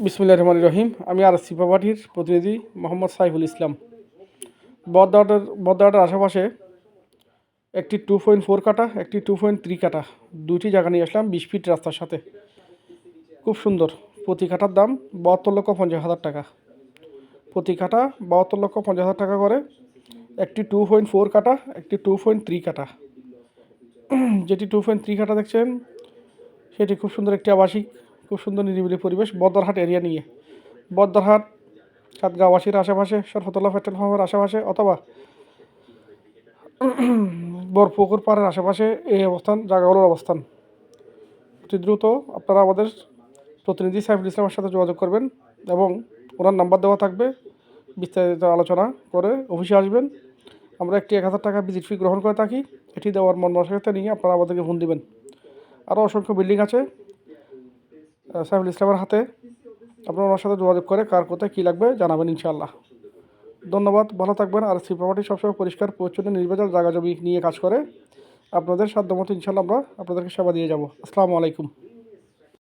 বিসমিল্লাহির রহমানির রহিম। আমি আরএসসি প্রপার্টির প্রতিনিধি মোহাম্মদ সাইফুল ইসলাম। বদদাটার আশেপাশে একটি 2.4 কাঠা, একটি 2.3 কাঠা, দুইটি জায়গা নিয়ে আসলাম 20 ফিট রাস্তার সাথে। খুব সুন্দর। প্রতি কাঠার দাম 72,50,000 টাকা। প্রতি কাঠা 72,50,000 টাকা করে। একটি 2.4 কাঠা, একটি 2.3 কাঠা। যেটি 2.3 কাঠা দেখছেন সেটি খুব সুন্দর একটি আবাসিক, খুব সুন্দর নিরিবিলি পরিবেশ, বদরহাট এরিয়া নিয়ে। বদরহাট সাতগাঁওয়াসীর আশেপাশে, সরফতলা পেট্রোল পাম্পের আশেপাশে, অথবা বরপুকুর পাড়ের আশেপাশে এই জায়গাগুলোর অবস্থান। অতি দ্রুত আপনারা আমাদের প্রতিনিধি সাইফুল ইসলামের সাথে যোগাযোগ করবেন এবং ওনার নাম্বার দেওয়া থাকবে। বিস্তারিত আলোচনা করে অফিসে আসবেন। আমরা একটি 1,000 টাকা ভিজিট ফি গ্রহণ করে থাকি। এটি দেওয়ার মন মানসিকতা নিয়ে আপনারা আমাদেরকে ফোন দিবেন। আরও অসংখ্য বিল্ডিং আছে সাইফুল ইসলামের হাতে। আপনারা ওনার সাথে যোগাযোগ করে কার কোথায় কী লাগবে জানাবেন ইনশাআল্লাহ। ধন্যবাদ, ভালো থাকবেন। আর সি প্রপার্টি সবসময় পরিষ্কার পরিচ্ছন্ন নির্ভেজাল জায়গা জমি নিয়ে কাজ করে। আপনাদের সাধ্যমতো ইনশাআল্লাহ আমরা আপনাদেরকে সেবা দিয়ে যাব। আসসালামু আলাইকুম।